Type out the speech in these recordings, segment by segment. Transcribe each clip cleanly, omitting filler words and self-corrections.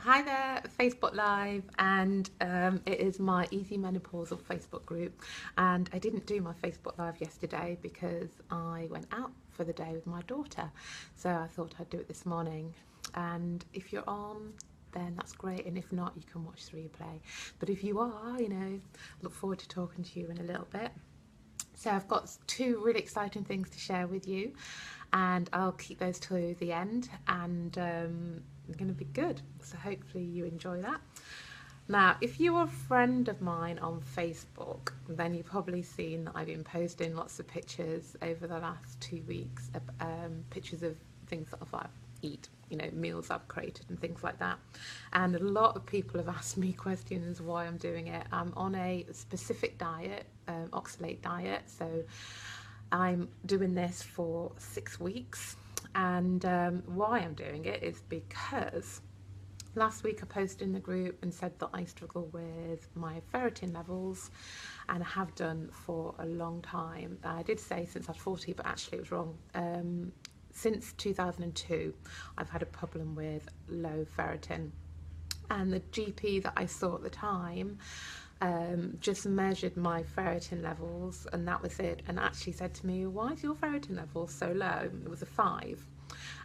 Hi there, Facebook Live, and it is my Easy Menopause Facebook group. And I didn't do my Facebook Live yesterday because I went out for the day with my daughter. So I thought I'd do it this morning. And if you're on, then that's great. And if not, you can watch the replay. But if you are, look forward to talking to you in a little bit. So I've got two really exciting things to share with you, and I'll keep those to the end, and they're going to be good. So hopefully you enjoy that. Now, if you're a friend of mine on Facebook, then you've probably seen that I've been posting lots of pictures over the last 2 weeks, pictures of things that I eat, meals I've created and things like that. And a lot of people have asked me questions why I'm doing it. I'm on a specific diet, oxalate diet, so I'm doing this for 6 weeks. And why I'm doing it is because last week I posted in the group and said that I struggle with my ferritin levels, and I have done for a long time. I did say since I was 40, but actually it was wrong. Since 2002, I've had a problem with low ferritin, and the GP that I saw at the time just measured my ferritin levels, and that was it, and actually said to me, why is your ferritin level so low? It was a 5,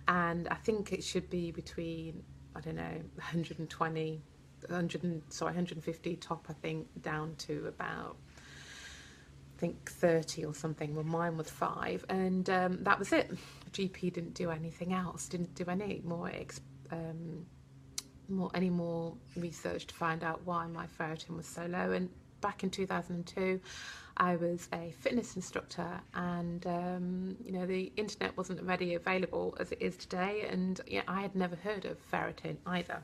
and I think it should be between, I don't know, 150 top, I think, down to about, I think 30 or something. Well, mine was 5, and that was it. The GP didn't do anything else, didn't do any more research to find out why my ferritin was so low. And back in 2002, I was a fitness instructor, and the internet wasn't readily available as it is today, and I had never heard of ferritin either.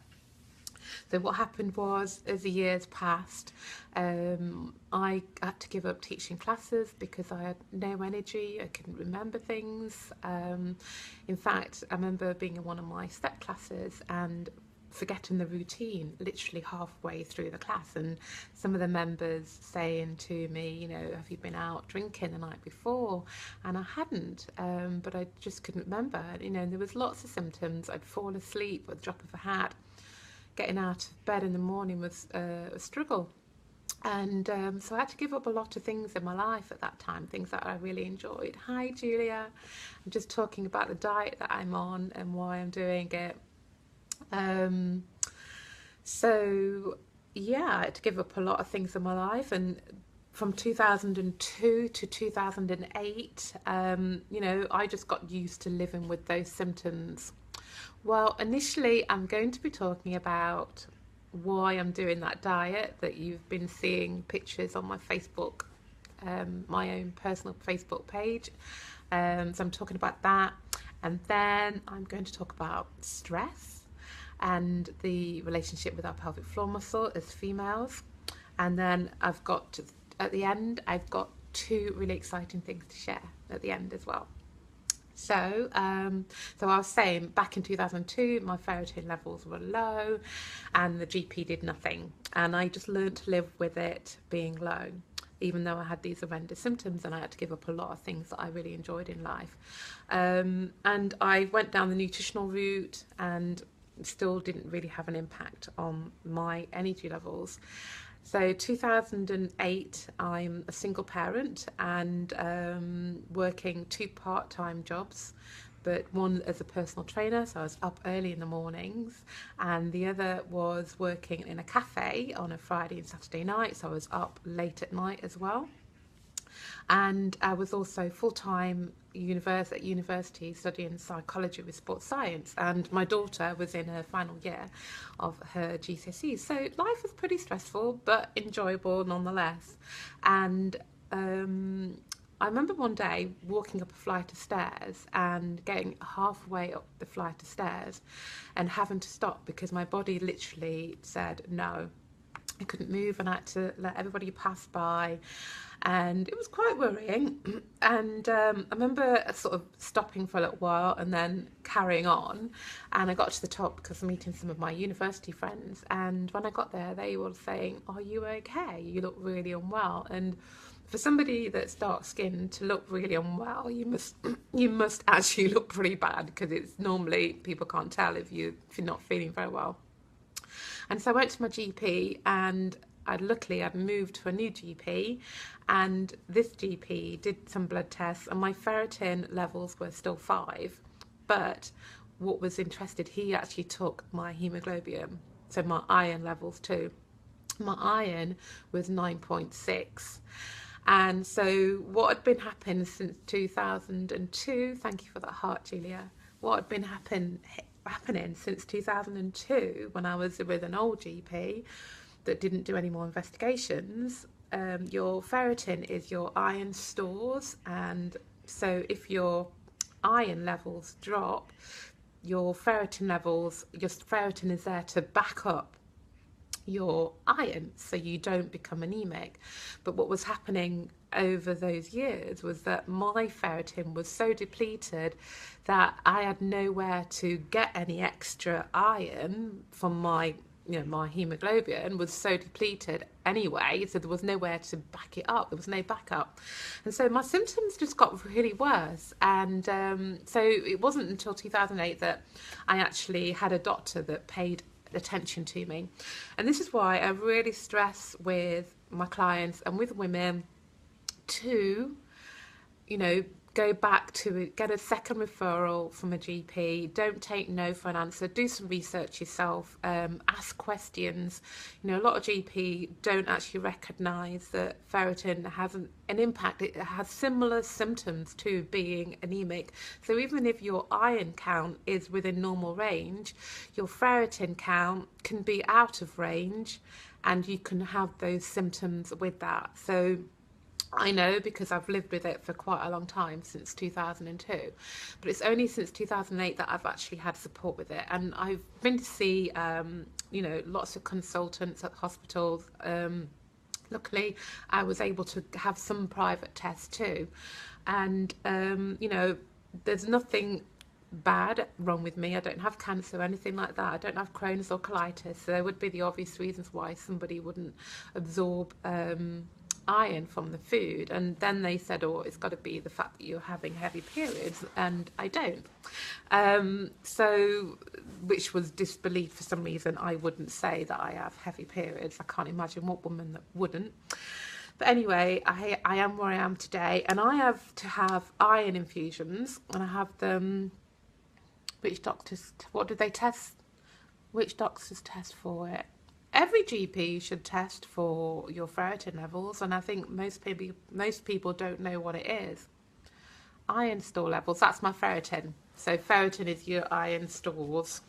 So what happened was, as the years passed, I had to give up teaching classes because I had no energy. I couldn't remember things. In fact, I remember being in one of my step classes and forgetting the routine literally halfway through the class, and some of the members saying to me, have you been out drinking the night before? And I hadn't, but I just couldn't remember. There was lots of symptoms. I'd fall asleep at the drop of a hat. Getting out of bed in the morning was a struggle. And so I had to give up a lot of things in my life at that time, things that I really enjoyed. Hi, Julia. I'm just talking about the diet that I'm on and why I'm doing it. I had to give up a lot of things in my life, and from 2002 to 2008, I just got used to living with those symptoms. Well, initially I'm going to be talking about why I'm doing that diet that you've been seeing pictures on my Facebook, my own personal Facebook page. So I'm talking about that, and then I'm going to talk about stress and the relationship with our pelvic floor muscle as females. And then at the end, I've got 2 really exciting things to share at the end as well. So I was saying, back in 2002, my ferritin levels were low and the GP did nothing. And I just learned to live with it being low, even though I had these horrendous symptoms, and I had to give up a lot of things that I really enjoyed in life. And I went down the nutritional route and still didn't really have an impact on my energy levels. So 2008, I'm a single parent and working 2 part-time jobs, but one as a personal trainer, so I was up early in the mornings, and the other was working in a cafe on a Friday and Saturday night, so I was up late at night as well. And I was also full-time at university studying psychology with sports science, and my daughter was in her final year of her GCSEs. So life was pretty stressful, but enjoyable nonetheless. And I remember one day walking up a flight of stairs and getting halfway up the flight of stairs and having to stop because my body literally said no. I couldn't move, and I had to let everybody pass by, and it was quite worrying. And I remember sort of stopping for a little while and then carrying on, and I got to the top because I'm meeting some of my university friends, and when I got there they were saying, are you okay? You look really unwell. And for somebody that's dark skinned to look really unwell, you must actually look pretty bad, because it's normally people can't tell if you're not feeling very well. And so I went to my GP, and I'd moved to a new GP, and this GP did some blood tests, and my ferritin levels were still 5. But what was interested, he actually took my hemoglobin, so my iron levels too. My iron was 9.6. And so what had been happening since 2002, thank you for that heart, Julia. What had been happening since 2002, when I was with an old GP that didn't do any more investigations, your ferritin is your iron stores. And so if your iron levels drop, your ferritin is there to back up your iron so you don't become anemic. But what was happening over those years was that my ferritin was so depleted that I had nowhere to get any extra iron from my my hemoglobin was so depleted anyway, so there was nowhere to back it up. There was no backup. And so my symptoms just got really worse. And so it wasn't until 2008 that I actually had a doctor that paid attention to me. And this is why I really stress with my clients and with women to, go back to it, get a second referral from a GP. Don't take no for an answer. Do some research yourself. Ask questions. A lot of GP don't actually recognise that ferritin has an impact. It has similar symptoms to being anemic. So even if your iron count is within normal range, your ferritin count can be out of range, and you can have those symptoms with that. So I know, because I've lived with it for quite a long time, since 2002, but it's only since 2008 that I've actually had support with it. And I've been to see, lots of consultants at hospitals. Luckily, I was able to have some private tests too. And, there's nothing bad wrong with me. I don't have cancer or anything like that. I don't have Crohn's or colitis. So there would be the obvious reasons why somebody wouldn't absorb iron from the food. And then they said, it's got to be the fact that you're having heavy periods, and I don't. So, which was disbelief for some reason. I wouldn't say that I have heavy periods. I can't imagine what woman that wouldn't. But anyway, I am where I am today, and I have to have iron infusions, and I have them. Which doctors, what do they test? Which doctors test for it? Every GP should test for your ferritin levels, and I think most people don't know what it is. Iron store levels, that's my ferritin. So ferritin is your iron stores,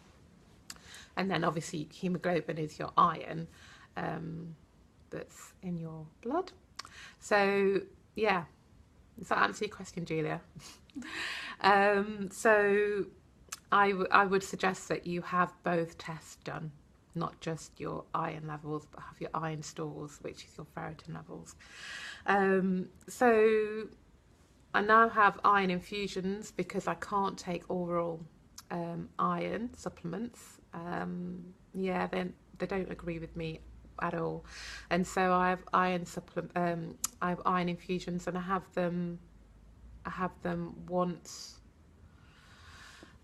and then obviously hemoglobin is your iron that's in your blood. So yeah, does that answer your question, Julia? So I would suggest that you have both tests done. Not just your iron levels, but have your iron stores, which is your ferritin levels. So I now have iron infusions because I can't take oral iron supplements. They don't agree with me at all, and so I have iron I have iron infusions, and I have them once.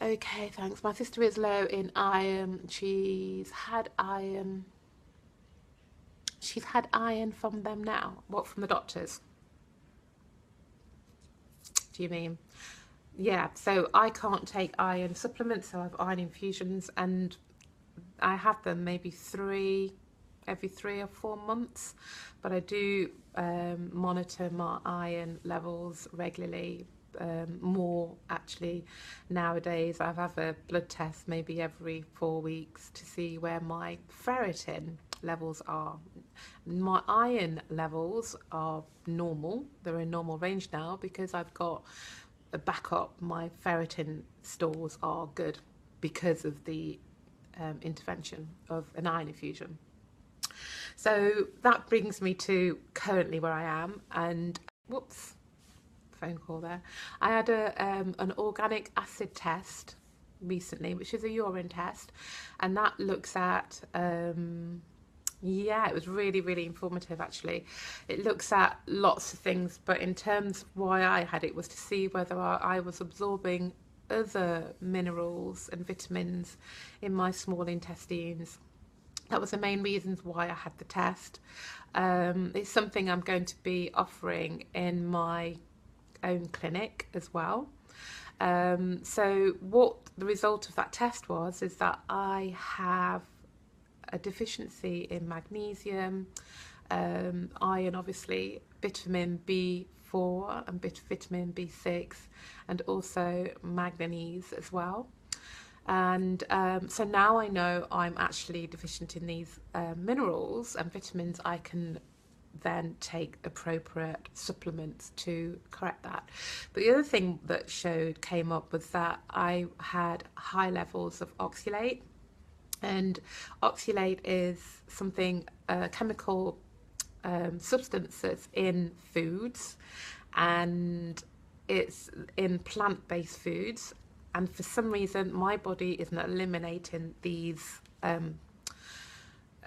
Okay, thanks. My sister is low in iron. She's had iron from them now. What, from the doctors? Do you mean? Yeah, so I can't take iron supplements, so I have iron infusions, and I have them maybe every 3 or 4 months, but I do monitor my iron levels regularly. More actually nowadays. I have a blood test maybe every 4 weeks to see where my ferritin levels are. My iron levels are normal. They're in normal range now because I've got a backup. My ferritin stores are good because of the intervention of an iron infusion. So that brings me to currently where I am, and whoops, phone call there. I had an organic acid test recently, which is a urine test, and that looks at it was really, really informative actually. It looks at lots of things, but in terms of why I had it was to see whether I was absorbing other minerals and vitamins in my small intestines. That was the main reasons why I had the test. It's something I'm going to be offering in my own clinic as well. So what the result of that test was is that I have a deficiency in magnesium, iron, obviously, vitamin B4 and vitamin B6, and also manganese as well. And so now I know I'm actually deficient in these minerals and vitamins. I can then take appropriate supplements to correct that. But the other thing that came up was that I had high levels of oxalate, and oxalate is something, a chemical substance that's in foods, and it's in plant-based foods, and for some reason my body isn't eliminating these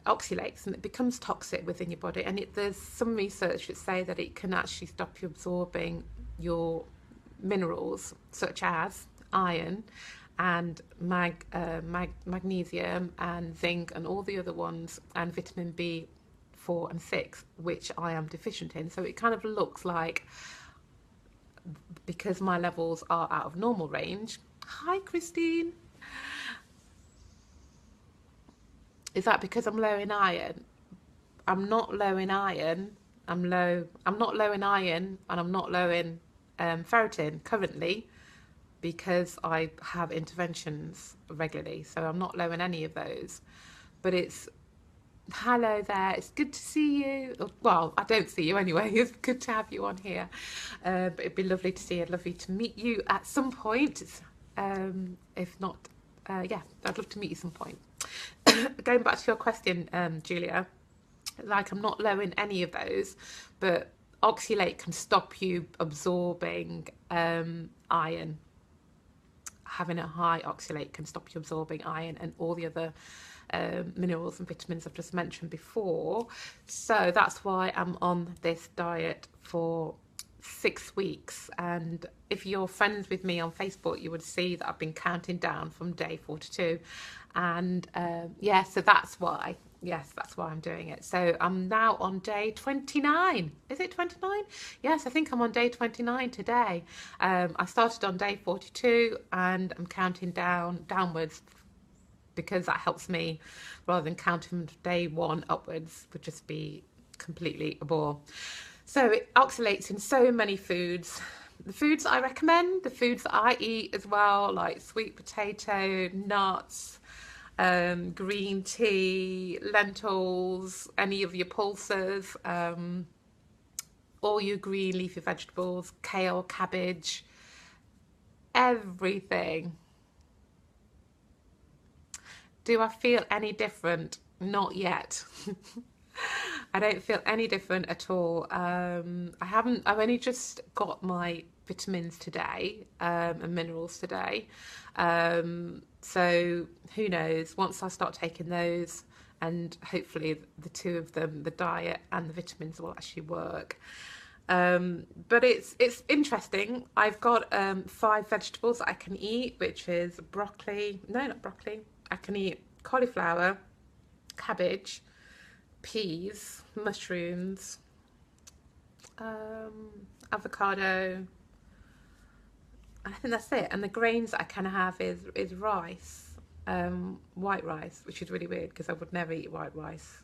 oxalates, and it becomes toxic within your body. And there's some research that say that it can actually stop you absorbing your minerals such as iron and magnesium and zinc and all the other ones, and vitamin B4 and 6, which I am deficient in. So it kind of looks like, because my levels are out of normal range. Hi, Christine. Is that because I'm low in iron? I'm not low in iron. I'm not low in iron, and I'm not low in ferritin currently, because I have interventions regularly. So I'm not low in any of those. But it's, hello there, it's good to see you. Well, I don't see you anyway. It's good to have you on here. But it'd be lovely to see you, lovely to meet you at some point. If not, yeah, I'd love to meet you some point. Going back to your question, Julia, like, I'm not low in any of those, but oxalate can stop you absorbing iron. Having a high oxalate can stop you absorbing iron and all the other minerals and vitamins I've just mentioned before. So that's why I'm on this diet for 6 weeks. And if you're friends with me on Facebook, you would see that I've been counting down from day 42. And yeah, so that's why. Yes, that's why I'm doing it. So I'm now on day 29. Is it 29? Yes, I think I'm on day 29 today. I started on day 42 and I'm counting downwards, because that helps me, rather than counting from day 1 upwards would just be completely a bore. So it oxalates in so many foods. The foods I recommend, the foods that I eat as well, like sweet potato, nuts, green tea, lentils, any of your pulses, all your green leafy vegetables, kale, cabbage, everything. Do I feel any different? Not yet. I don't feel any different at all. I've only just got my vitamins today, and minerals today. So who knows, once I start taking those, and hopefully the two of them, the diet and the vitamins, will actually work. But it's interesting. I've got 5 vegetables that I can eat, which is broccoli. No, not broccoli. I can eat cauliflower, cabbage, peas, mushrooms, avocado. I think that's it. And the grains that I can have is rice, white rice, which is really weird because I would never eat white rice.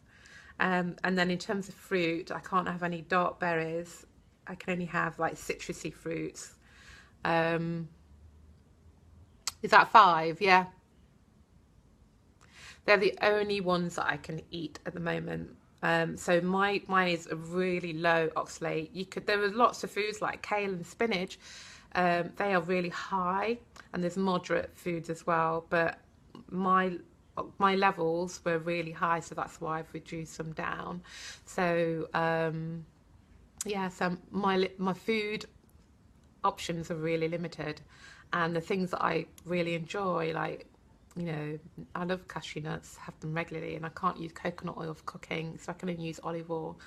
And then in terms of fruit, I can't have any dark berries. I can only have like citrusy fruits. Is that 5? Yeah. They're the only ones that I can eat at the moment. So mine is a really low oxalate. There are lots of foods like kale and spinach. They are really high, and there's moderate foods as well. But my levels were really high, so that's why I've reduced them down. So yeah, so my food options are really limited, and the things that I really enjoy, like, you know, I love cashew nuts, have them regularly, and I can't use coconut oil for cooking, so I can only use olive oil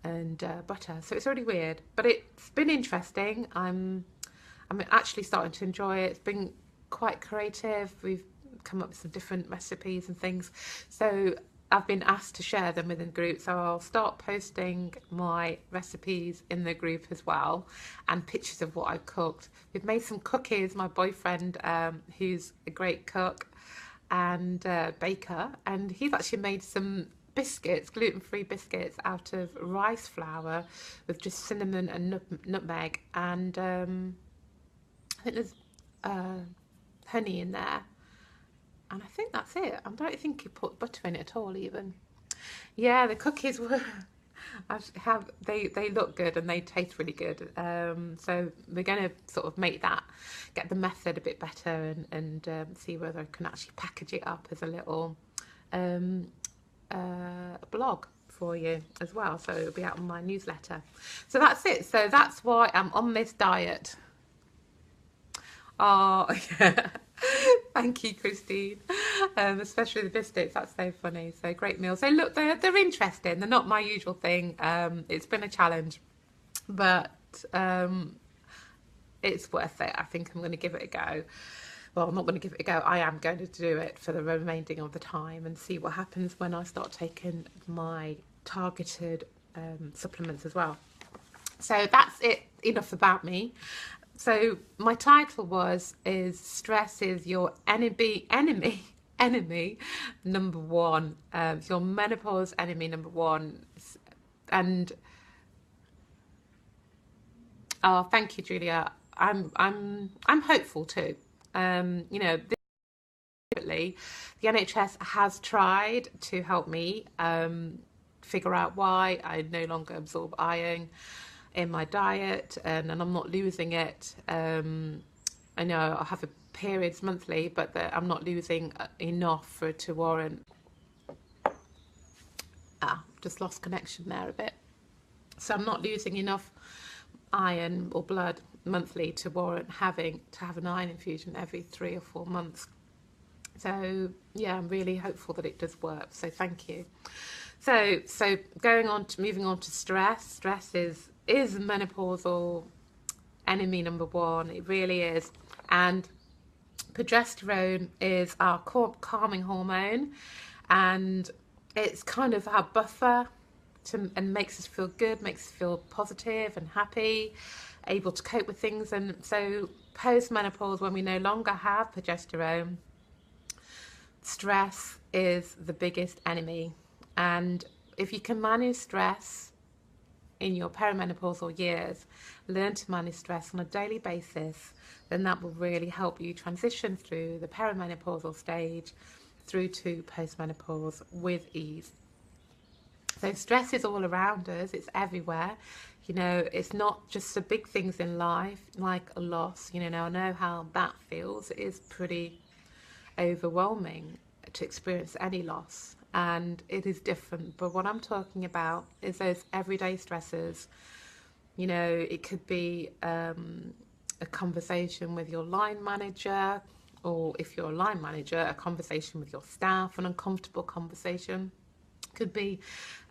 and butter. So it's really weird, but it's been interesting. I'm actually starting to enjoy it. It's been quite creative. We've come up with some different recipes and things. So I've been asked to share them within the group, so I'll start posting my recipes in the group as well, and pictures of what I've cooked. We've made some cookies. My boyfriend, who's a great cook and baker, and he's actually made some biscuits, gluten-free biscuits out of rice flour with just cinnamon and nutmeg, and I think there's honey in there, and I think that's it. I don't think he put butter in it at all, even. Yeah, the cookies were. They look good and they taste really good. So we're going to sort of make that, get the method a bit better, and see whether I can actually package it up as a little blog for you as well. So it'll be out on my newsletter. So that's it. So that's why I'm on this diet. Oh, yeah. Thank you, Christine. Especially the biscuits. That's so funny. So great meals. So look, they're interesting. They're not my usual thing. It's been a challenge, but it's worth it. I think I'm going to give it a go. Well, I'm not going to give it a go. I am going to do it for the remaining of the time and see what happens when I start taking my targeted supplements as well. So that's it. Enough about me. So my title is stress is your enemy number one. Your menopause enemy number one. And oh, thank you, Julia. I'm hopeful too. You know, the NHS has tried to help me figure out why I no longer absorb iron in my diet, and I'm not losing it. I know I have periods monthly, but I'm not losing enough for it to warrant. Just lost connection there a bit. So I'm not losing enough iron or blood monthly to warrant having to have an iron infusion every 3 or 4 months. So yeah, I'm really hopeful that it does work. So thank you. So moving on to stress. Stress is menopausal enemy number one. It really is. And progesterone is our calming hormone, and it's kind of our buffer and makes us feel good, makes us feel positive and happy, able to cope with things. And so post-menopause, when we no longer have progesterone, stress is the biggest enemy. And if you can manage stress in your perimenopausal years, learn to manage stress on a daily basis, then that will really help you transition through the perimenopausal stage through to postmenopause with ease. So stress is all around us, it's everywhere. You know, it's not just the big things in life, like a loss. You know, I know how that feels. It is pretty overwhelming to experience any loss, and it is different. But what I'm talking about is those everyday stresses. You know, it could be a conversation with your line manager, or if you're a line manager, a conversation with your staff, an uncomfortable conversation. Could be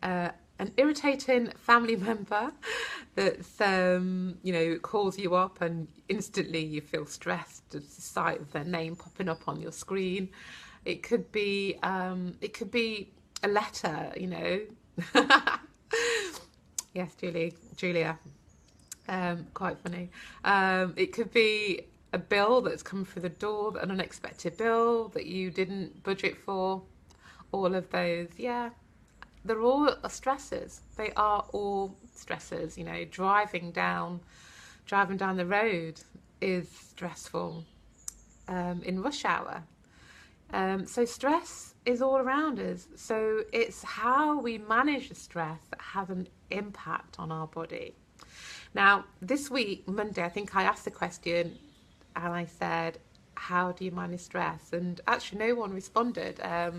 an irritating family member that calls you up and instantly you feel stressed at the sight of their name popping up on your screen. It could be a letter, you know. Yes, Julia. Quite funny. It could be a bill that's come through the door, an unexpected bill that you didn't budget for. All of those, yeah. They're all stresses. They are all stresses. You know, driving down the road is stressful in rush hour. So stress is all around us. So it's how we manage the stress that has an impact on our body. Now, this week, Monday, I think I asked the question and I said, how do you manage stress? And actually no one responded. I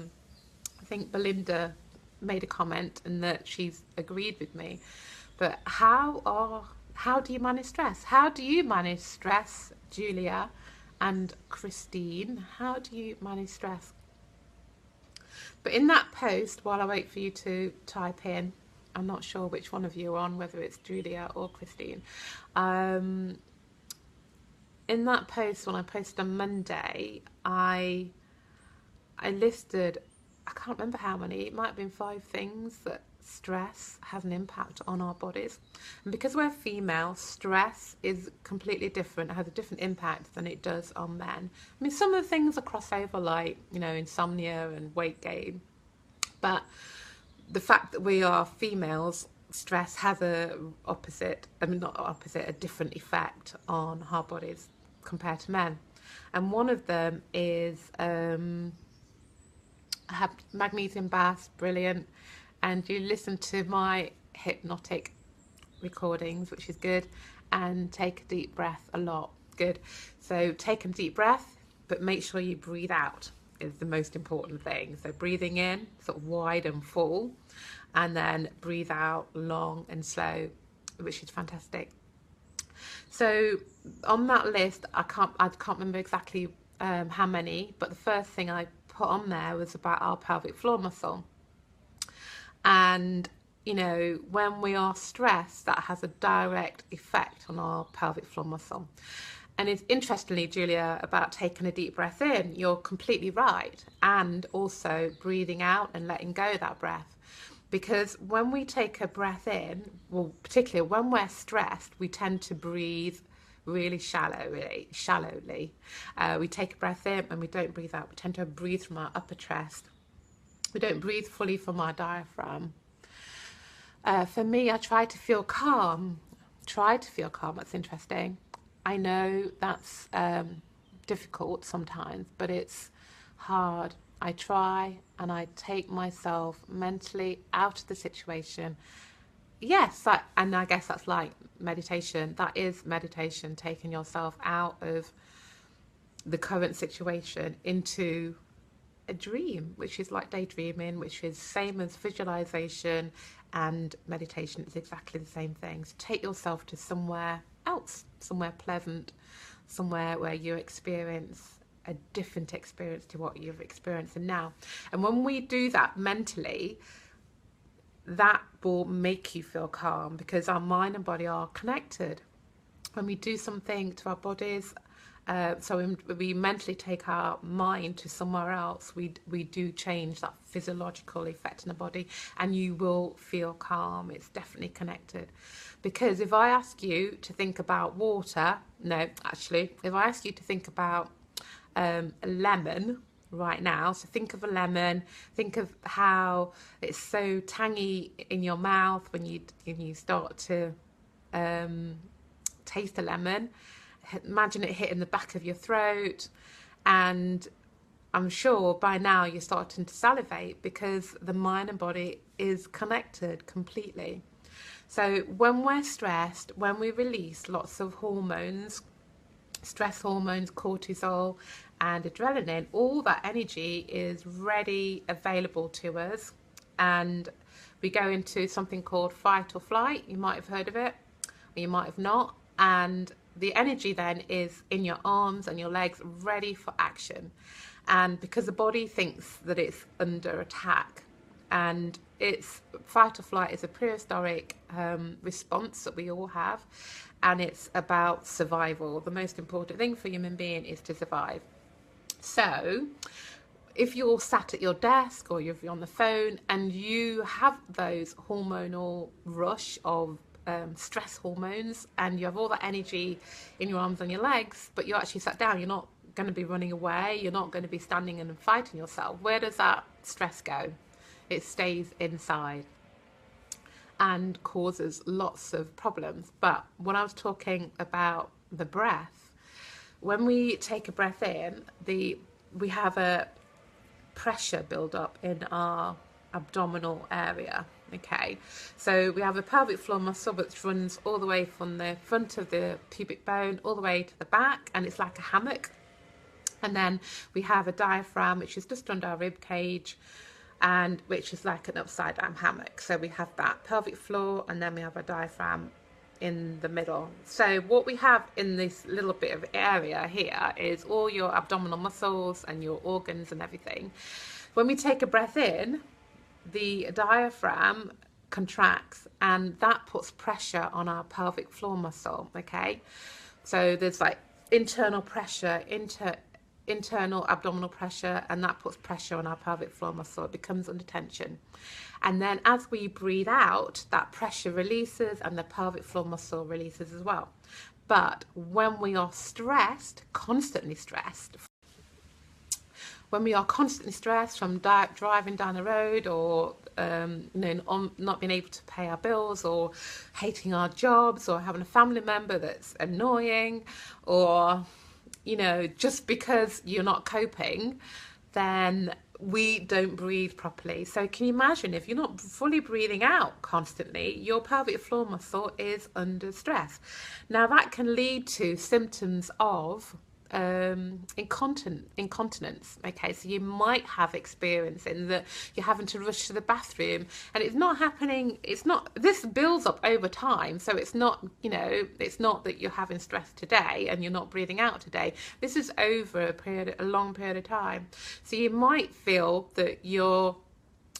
think Belinda made a comment and that she's agreed with me. But how do you manage stress? How do you manage stress, Julia and Christine? How do you manage stress? But in that post, while I wait for you to type in, I'm not sure which one of you are on, whether it's Julia or Christine. In that post, when I posted on Monday, I listed I can't remember how many, it might have been 5 things that stress has an impact on our bodies. And because we're female, stress is completely different, it has a different impact than it does on men. I mean, some of the things are crossover, like, you know, insomnia and weight gain, but the fact that we are females, stress has not opposite, a different effect on our bodies compared to men. And one of them is have magnesium baths, brilliant. And you listen to my hypnotic recordings, which is good, and take a deep breath a lot, good. So take a deep breath, but make sure you breathe out is the most important thing. So breathing in sort of wide and full, and then breathe out long and slow, which is fantastic. So on that list, I can't remember exactly how many, but the first thing I put on there was about our pelvic floor muscle. And, you know, when we are stressed, that has a direct effect on our pelvic floor muscle. And it's interestingly, Julia, about taking a deep breath in, you're completely right. And also breathing out and letting go of that breath. Because when we take a breath in, well, particularly when we're stressed, we tend to breathe really shallowly. We take a breath in and we don't breathe out. We tend to breathe from our upper chest. We don't breathe fully from our diaphragm. For me, I try to feel calm. That's interesting. I know that's difficult sometimes, but it's hard. I try and I take myself mentally out of the situation. Yes, and I guess that's like meditation. That is meditation, taking yourself out of the current situation into a dream, which is like daydreaming, which is same as visualization and meditation. It's exactly the same thing. So take yourself to somewhere else, somewhere pleasant, somewhere where you experience a different experience to what you've experienced now. And when we do that mentally, that will make you feel calm, because our mind and body are connected. When we do something to our bodies, so we mentally take our mind to somewhere else, we do change that physiological effect in the body, and you will feel calm. It's definitely connected. Because if I ask you to think about water, if I ask you to think about a lemon right now, so think of a lemon, think of how it's so tangy in your mouth when you start to taste a lemon. Imagine it hitting the back of your throat, and I'm sure by now you're starting to salivate, because the mind and body is connected completely. So when we're stressed, when we release lots of hormones, stress hormones, cortisol and adrenaline, all that energy is ready, available to us, and we go into something called fight or flight. You might have heard of it, or you might have not. And the energy then is in your arms and your legs, ready for action. And because the body thinks that it's under attack, and it's fight or flight is a prehistoric response that we all have, and it's about survival. The most important thing for a human being is to survive. So if you're sat at your desk or if you're on the phone and you have those hormonal rush of stress hormones, and you have all that energy in your arms and your legs, but you're actually sat down, you're not going to be running away, you're not going to be standing and fighting yourself, where does that stress go? It stays inside and causes lots of problems. But when I was talking about the breath, when we take a breath in, we have a pressure build up in our abdominal area. Okay, so we have a pelvic floor muscle which runs all the way from the front of the pubic bone all the way to the back, and it's like a hammock. And then we have a diaphragm which is just under our rib cage, and which is like an upside down hammock. So we have that pelvic floor, and then we have a diaphragm in the middle. So what we have in this little bit of area here is all your abdominal muscles and your organs and everything. When we take a breath in, the diaphragm contracts, and that puts pressure on our pelvic floor muscle. Okay, so there's like internal pressure internal abdominal pressure, and that puts pressure on our pelvic floor muscle. It becomes under tension. And then as we breathe out, that pressure releases and the pelvic floor muscle releases as well. But when we are stressed, constantly stressed, when we are constantly stressed from driving down the road, or not being able to pay our bills, or hating our jobs, or having a family member that's annoying, or just because you're not coping, then we don't breathe properly. So can you imagine, if you're not fully breathing out constantly, your pelvic floor muscle is under stress. Now that can lead to symptoms of incontinence. Okay, so you might have experience in that you're having to rush to the bathroom, and it's not happening. This builds up over time, so it's not that you're having stress today and you're not breathing out today. This is over a long period of time. So you might feel that you're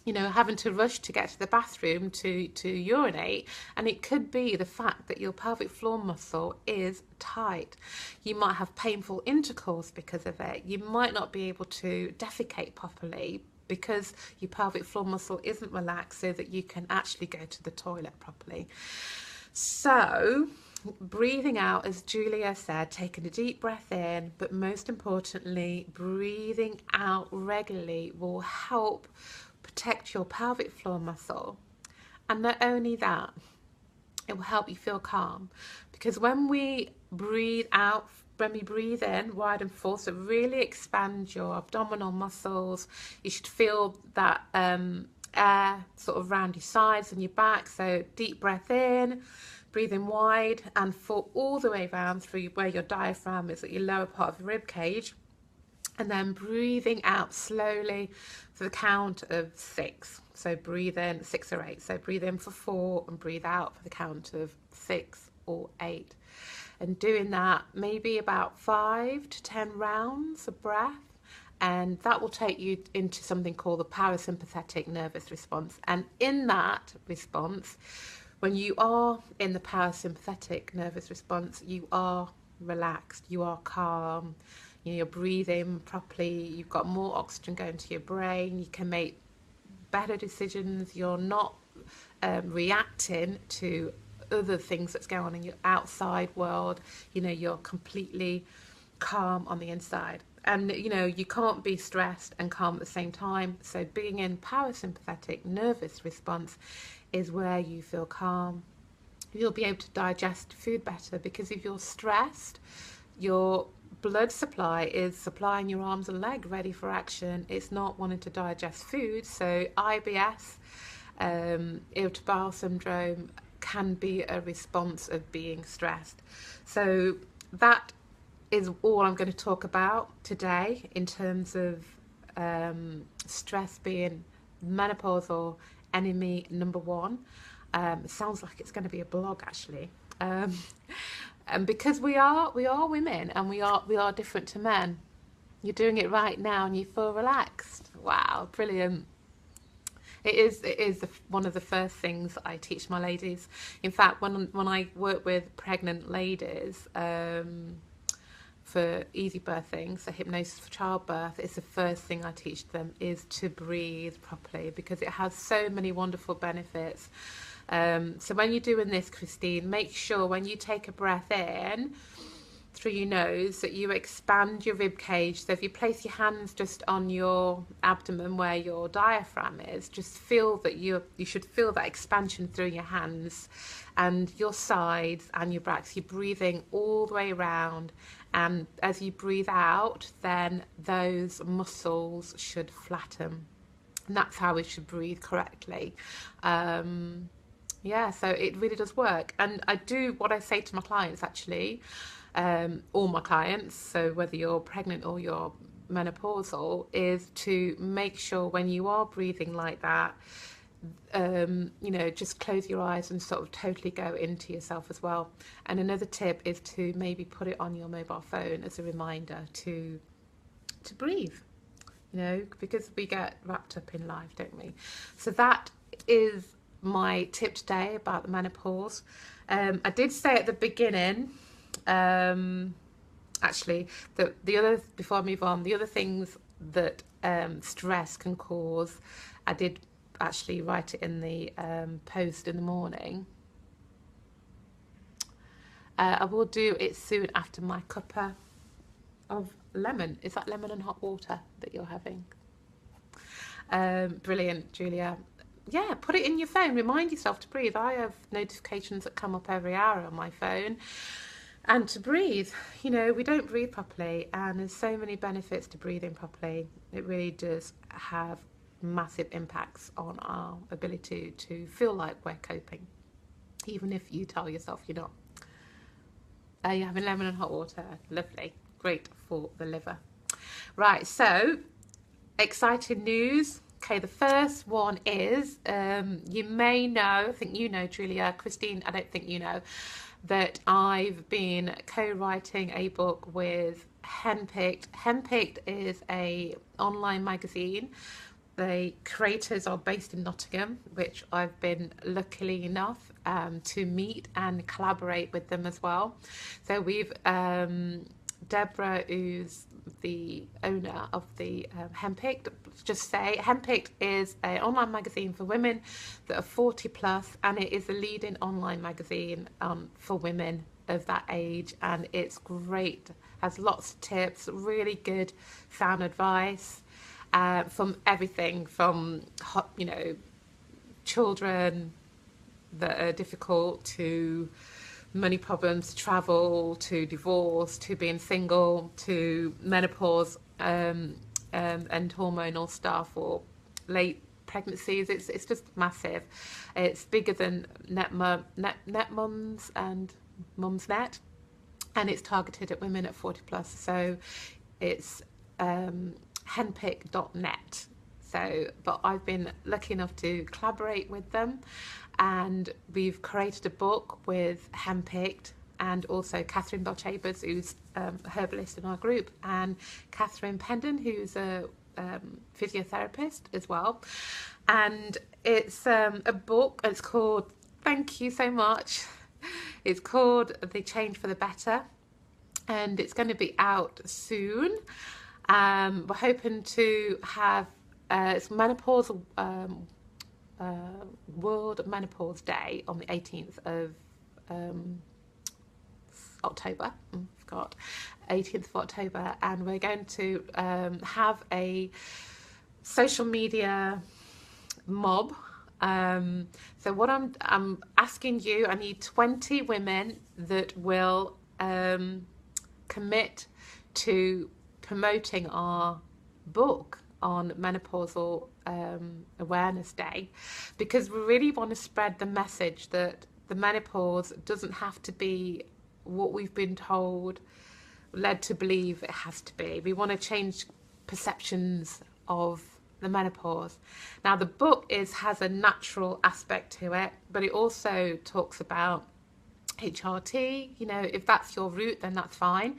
having to rush to get to the bathroom to urinate, and it could be the fact that your pelvic floor muscle is tight. You might have painful intercourse because of it. You might not be able to defecate properly because your pelvic floor muscle isn't relaxed so that you can actually go to the toilet properly. So breathing out, as Julia said, taking a deep breath in, but most importantly, breathing out regularly will help protect your pelvic floor muscle. And not only that, it will help you feel calm, because when we breathe in wide and full, so really expand your abdominal muscles. You should feel that air sort of around your sides and your back. So deep breath in, breathing wide and full all the way around through where your diaphragm is at your lower part of the rib cage. And then breathing out slowly for the count of 6. So breathe in 6 or 8. So breathe in for 4 and breathe out for the count of 6 or 8. And doing that maybe about 5 to 10 rounds of breath. And that will take you into something called the parasympathetic nervous response. And in that response, when you are in the parasympathetic nervous response, you are relaxed, you are calm. You're breathing properly, you've got more oxygen going to your brain, you can make better decisions, you're not reacting to other things that's going on in your outside world. You're completely calm on the inside. And you can't be stressed and calm at the same time. So being in parasympathetic nervous response is where you feel calm. You'll be able to digest food better, because if you're stressed, your blood supply is supplying your arms and leg ready for action. It's not wanting to digest food. So IBS, irritable bowel syndrome, can be a response of being stressed. So that is all I'm going to talk about today in terms of stress being menopausal enemy number 1. It sounds like it's going to be a blog, actually. And because we are women, and we are different to men. You're doing it right now and you feel relaxed. Wow, brilliant. It is one of the first things I teach my ladies. In fact, when I work with pregnant ladies for easy birthing, so hypnosis for childbirth, it's the first thing I teach them is to breathe properly, because it has so many wonderful benefits. So when you're doing this, Christine, make sure when you take a breath in through your nose that you expand your rib cage. So if you place your hands just on your abdomen where your diaphragm is, just feel that you should feel that expansion through your hands and your sides and your back. So you're breathing all the way around, and as you breathe out, then those muscles should flatten. And that's how we should breathe correctly. Yeah, so it really does work. And I do what I say to my clients, actually, all my clients, so whether you're pregnant or you're menopausal, is to make sure when you are breathing like that, just close your eyes and sort of totally go into yourself as well. And another tip is to maybe put it on your mobile phone as a reminder to breathe, because we get wrapped up in life, don't we? So that is my tip today about the menopause. I did say at the beginning, I actually, the other, before I move on, the other things that stress can cause, I did actually write it in the post in the morning. I will do it soon after my cuppa of lemon. Is that lemon and hot water that you're having? Brilliant, Julia. Yeah, put it in your phone. Remind yourself to breathe. I have notifications that come up every hour on my phone. And to breathe, you know, we don't breathe properly, and there's so many benefits to breathing properly. It really does have massive impacts on our ability to feel like we're coping, even if you tell yourself you're not. You're having lemon and hot water. Lovely. Great for the liver. Right, so exciting news. Okay, the first one is, you may know, I think you know, Julia, Christine, I don't think you know, that I've been co-writing a book with Henpicked. Henpicked is a online magazine. The creators are based in Nottingham, which I've been lucky enough to meet and collaborate with them as well. So we've Deborah, who's the owner of the Henpicked, just say Henpicked is an online magazine for women that are 40 plus, and it is a leading online magazine for women of that age, and it's great. Has lots of tips, really good sound advice from everything from children that are difficult to money problems, to travel, to divorce, to being single, to menopause and hormonal stuff, or late pregnancies. It's just massive. It's bigger than Net Mums and Mums Net, and it's targeted at women at 40 plus. So it's henpick.net. So, but I've been lucky enough to collaborate with them, and we've created a book with Henpicked, and also Catherine Belchambers, who's a herbalist in our group, and Catherine Pendon, who's a physiotherapist as well. And it's a book, it's called, thank you so much, it's called The Change for the Better, and it's going to be out soon. We're hoping to have it's menopause World Menopause Day on the 18th of October. Forgot, 18th of October, and we're going to have a social media mob. So what I'm asking you, I need 20 women that will commit to promoting our book on Menopausal Awareness Day, because we really want to spread the message that the menopause doesn't have to be what we've been told, led to believe it has to be. We want to change perceptions of the menopause. Now, the book has a natural aspect to it, but it also talks about HRT. You know, if that's your route, then that's fine.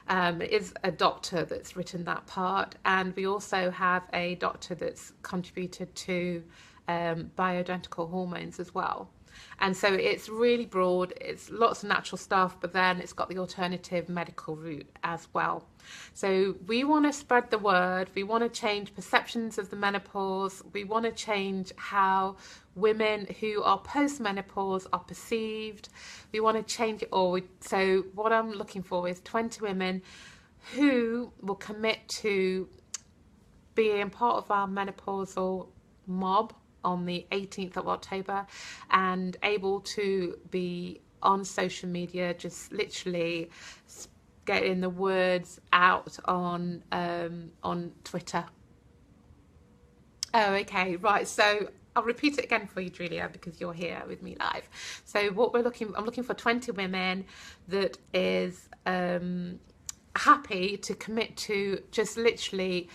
It is a doctor that's written that part, and we also have a doctor that's contributed to bioidentical hormones as well. And so it's really broad, it's lots of natural stuff, but then it's got the alternative medical route as well. So we want to spread the word, we want to change perceptions of the menopause, we want to change how women who are post-menopause are perceived, we want to change it all. So what I'm looking for is 20 women who will commit to being part of our menopausal mob on the 18th of October, and able to be on social media, just literally getting the words out on Twitter. Oh, okay, right. So I'll repeat it again for you, Julia, because you're here with me live. So what I'm looking for 20 women that is happy to commit to just literally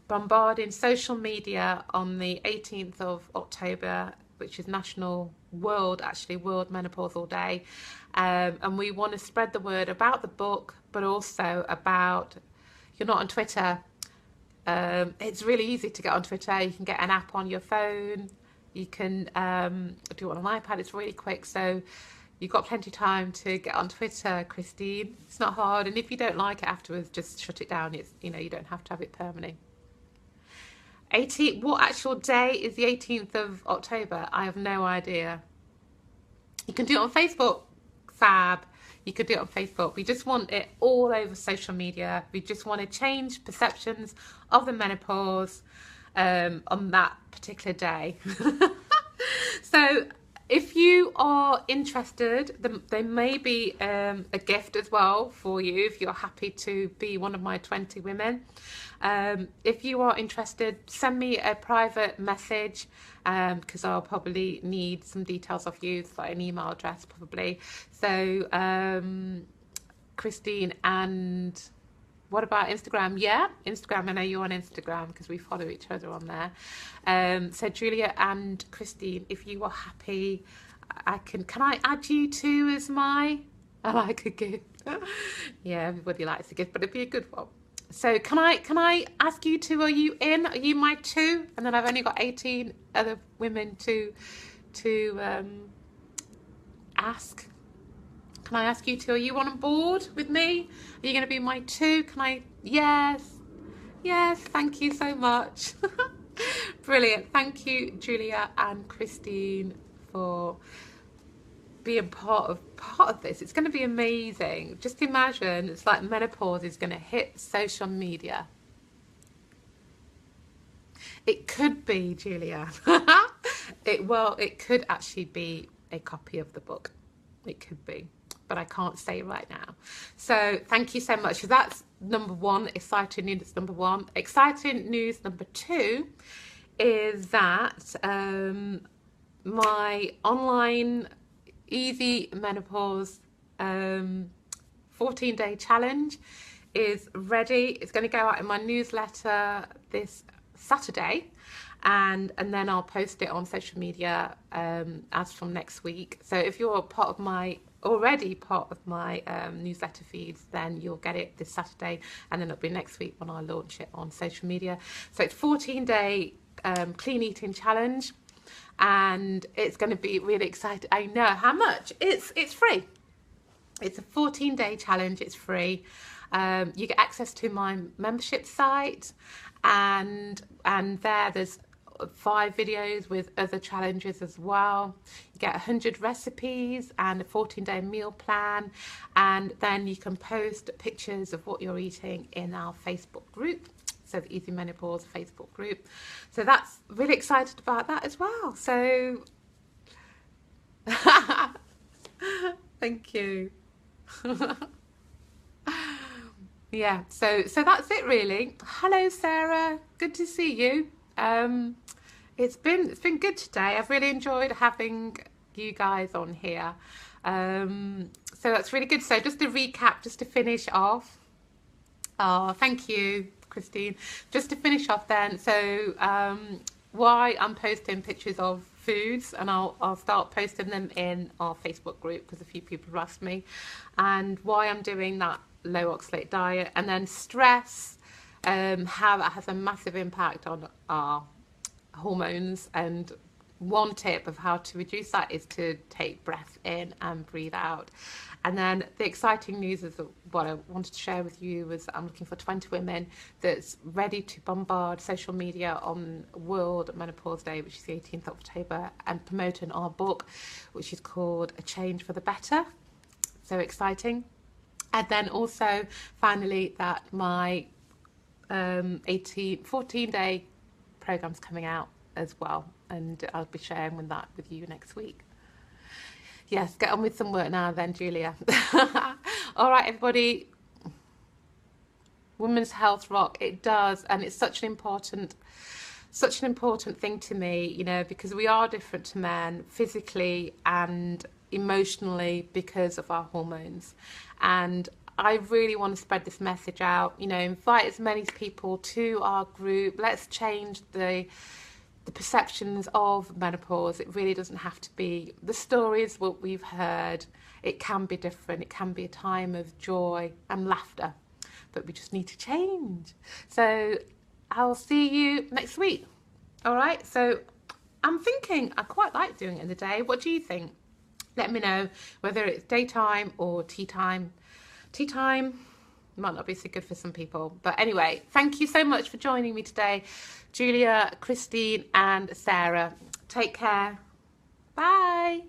bombarding social media on the 18th of October, which is World Menopausal Day, and we want to spread the word about the book, but also about, you're not on Twitter, it's really easy to get on Twitter. You can get an app on your phone, you can do it on an iPad, it's really quick. So You've got plenty of time to get on Twitter, Christine. It's not hard. And if you don't like it afterwards, just shut it down. It's, you know, you don't have to have it permanently. 18th, what actual day is the 18th of October? I have no idea. You can do it on Facebook. Fab. You could do it on Facebook. We just want it all over social media. We just want to change perceptions of the menopause on that particular day. So if you are interested, there may be a gift as well for you if you're happy to be one of my 20 women. If you are interested, send me a private message because I'll probably need some details of you, like an email address probably. So Christine, and what about Instagram? Yeah, Instagram. I know you're on Instagram because we follow each other on there. So Julia and Christine, if you are happy, can I add you two as I like a gift. Yeah, everybody likes a gift, but it'd be a good one. So can I ask you two, are you in? Are you my two? And then I've only got 18 other women to ask. Can I ask you two, are you on board with me? Are you going to be my two? Can I? Yes. Yes, thank you so much. Brilliant. Thank you, Julia and Christine, for being part of this. It's going to be amazing. Just imagine, it's like menopause is going to hit social media. It could be, Julia. It could actually be a copy of the book. It could be, but I can't say right now. So thank you so much. So that's number one, exciting news number one. Exciting news number two is that my online easy menopause 14-day challenge is ready. It's going to go out in my newsletter this Saturday, and then I'll post it on social media as from next week. So if you're already part of my newsletter feeds, then you'll get it this Saturday, and then it'll be next week when I launch it on social media. So it's 14-day clean eating challenge, and it's going to be really exciting. I know how much. It's free. It's a 14-day challenge. It's free. You get access to my membership site, and there's 5 videos with other challenges as well. You get 100 recipes and a 14-day meal plan, and then you can post pictures of what you're eating in our Facebook group. So the Easy Menopause Facebook group. So that's really excited about that as well. So thank you. Yeah, so that's it really. Hello Sarah, good to see you. It's been good today. I've really enjoyed having you guys on here. So that's really good. So just to recap, just to finish off. Oh, thank you, Christine. Just to finish off then, so why I'm posting pictures of foods, and I'll start posting them in our Facebook group because a few people have asked me, and why I'm doing that low oxalate diet, and then stress, how that has a massive impact on our hormones. And one tip of how to reduce that is to take breath in and breathe out. And then the exciting news is what I wanted to share with you was I'm looking for 20 women that's ready to bombard social media on World Menopause Day, which is the 18th of October, and promoting our book, which is called A Change for the Better. So exciting. And then also, finally, that my 14-day program's coming out as well, and I'll be sharing that with you next week. Yes, get on with some work now then, Julia. All right, everybody. Women's health rock. It does, and it's such an important thing to me, you know, because we are different to men physically and emotionally because of our hormones. And I really want to spread this message out, you know, invite as many people to our group. Let's change the perceptions of menopause. It really doesn't have to be the stories what we've heard. It can be different. It can be a time of joy and laughter, but we just need to change. So I'll see you next week. All right. So I'm thinking I quite like doing it in the day. What do you think? Let me know whether it's daytime or tea time. Tea time might not be so good for some people. But anyway, thank you so much for joining me today, Julia, Christine and Sarah. Take care. Bye.